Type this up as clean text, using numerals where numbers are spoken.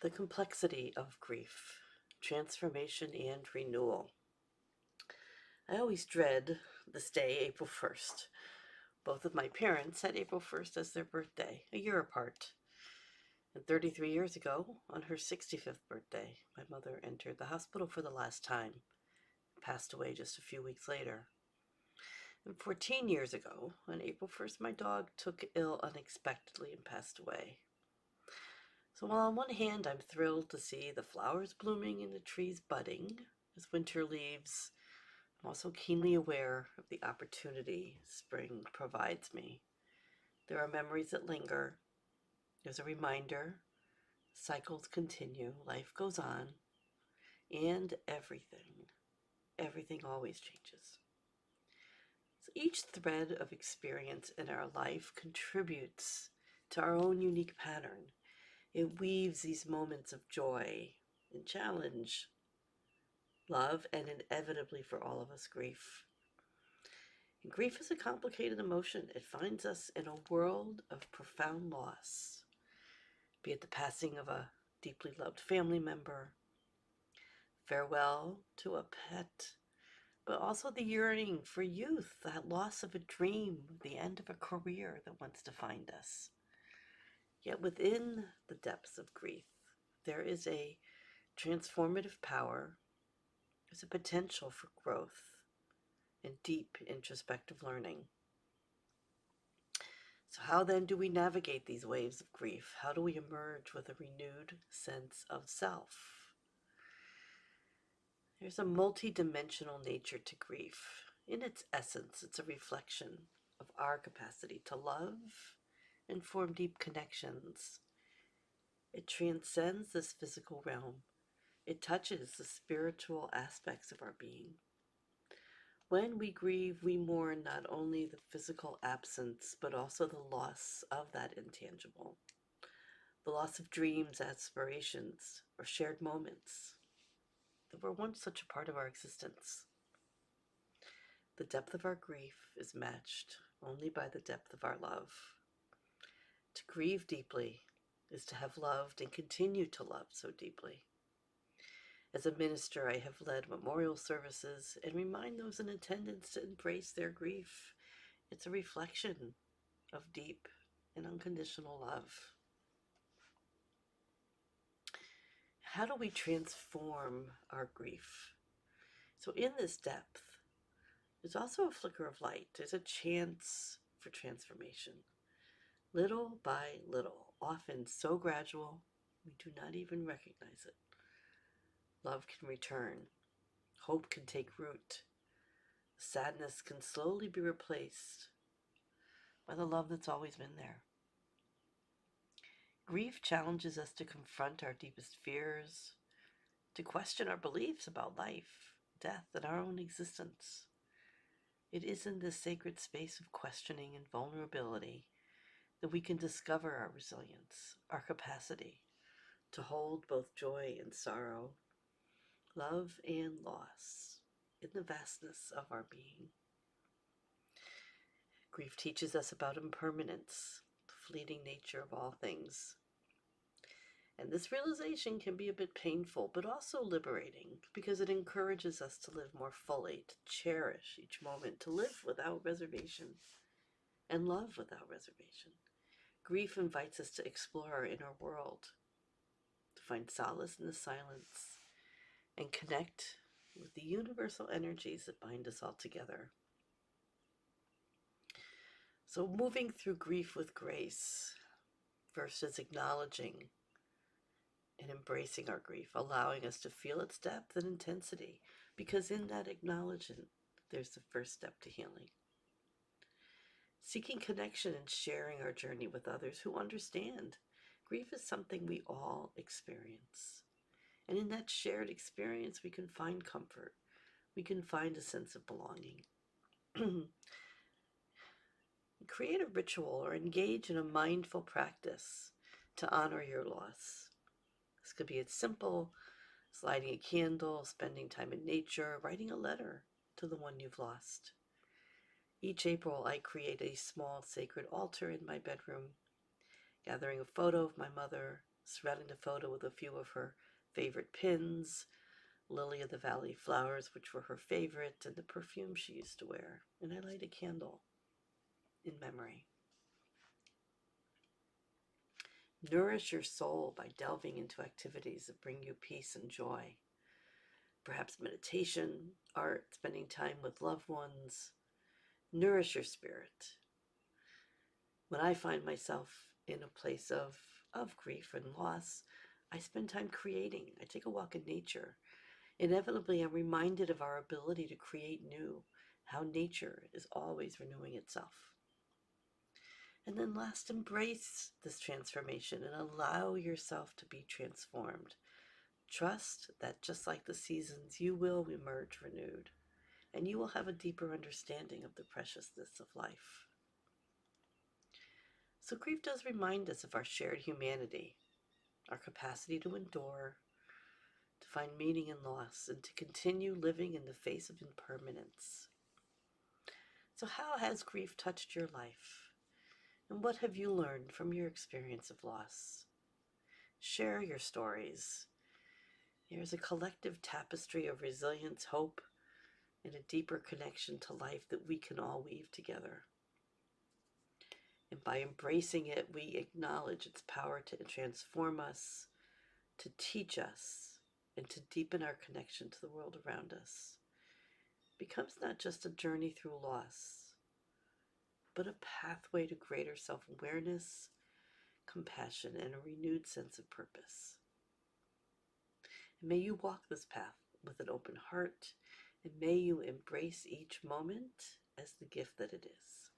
The complexity of grief, transformation and renewal. I always dread this day, April 1st. Both of my parents had April 1st as their birthday, a year apart. And 33 years ago, on her 65th birthday, my mother entered the hospital for the last time, passed away just a few weeks later. And 14 years ago, on April 1st, my dog took ill unexpectedly and passed away. So while on one hand I'm thrilled to see the flowers blooming and the trees budding as winter leaves, I'm also keenly aware of the opportunity spring provides me. There are memories that linger. There's a reminder. Cycles continue. Life goes on. And everything always changes. So each thread of experience in our life contributes to our own unique pattern. It weaves these moments of joy and challenge, love, and inevitably for all of us, grief. And grief is a complicated emotion. It finds us in a world of profound loss, be it the passing of a deeply loved family member, farewell to a pet, but also the yearning for youth, that loss of a dream, the end of a career that once defined us. Yet within the depths of grief, there is a transformative power, there's a potential for growth and deep introspective learning. So how then do we navigate these waves of grief? How do we emerge with a renewed sense of self? There's a multi-dimensional nature to grief. In its essence, it's a reflection of our capacity to love and form deep connections. It transcends this physical realm. It touches the spiritual aspects of our being. When we grieve, we mourn not only the physical absence, but also the loss of that intangible. The loss of dreams, aspirations, or shared moments that were once such a part of our existence. The depth of our grief is matched only by the depth of our love. To grieve deeply is to have loved and continue to love so deeply. As a minister, I have led memorial services and remind those in attendance to embrace their grief. It's a reflection of deep and unconditional love. How do we transform our grief? So in this depth, there's also a flicker of light. There's a chance for transformation. Little by little, often so gradual, we do not even recognize it. Love can return. Hope can take root. Sadness can slowly be replaced by the love that's always been there. Grief challenges us to confront our deepest fears, to question our beliefs about life, death, and our own existence. It is in this sacred space of questioning and vulnerability that we can discover our resilience, our capacity to hold both joy and sorrow, love and loss in the vastness of our being. Grief teaches us about impermanence, the fleeting nature of all things. And this realization can be a bit painful, but also liberating, because it encourages us to live more fully, to cherish each moment, to live without reservation, and love without reservation. Grief invites us to explore our inner world, to find solace in the silence, and connect with the universal energies that bind us all together. So moving through grief with grace versus acknowledging and embracing our grief, allowing us to feel its depth and intensity, because in that acknowledgement, there's the first step to healing. Seeking connection and sharing our journey with others who understand. Grief is something we all experience. And in that shared experience, we can find comfort. We can find a sense of belonging. Create a ritual or engage in a mindful practice to honor your loss. This could be as simple as lighting a candle, spending time in nature, writing a letter to the one you've lost. Each April, I create a small sacred altar in my bedroom, gathering a photo of my mother, surrounding the photo with a few of her favorite pins, lily of the valley flowers, which were her favorite, and the perfume she used to wear. And I light a candle in memory. Nourish your soul by delving into activities that bring you peace and joy. Perhaps meditation, art, spending time with loved ones. Nourish your spirit. When I find myself in a place of grief and loss, I spend time creating. I take a walk in nature. Inevitably, I'm reminded of our ability to create new, how nature is always renewing itself. And then last, embrace this transformation and allow yourself to be transformed. Trust that just like the seasons, you will emerge renewed, and you will have a deeper understanding of the preciousness of life. So grief does remind us of our shared humanity, our capacity to endure, to find meaning in loss, and to continue living in the face of impermanence. So how has grief touched your life? And what have you learned from your experience of loss? Share your stories. There's a collective tapestry of resilience, hope, and a deeper connection to life that we can all weave together. And by embracing it, we acknowledge its power to transform us, to teach us, and to deepen our connection to the world around us. It becomes not just a journey through loss, but a pathway to greater self-awareness, compassion, and a renewed sense of purpose. And may you walk this path with an open heart, and may you embrace each moment as the gift that it is.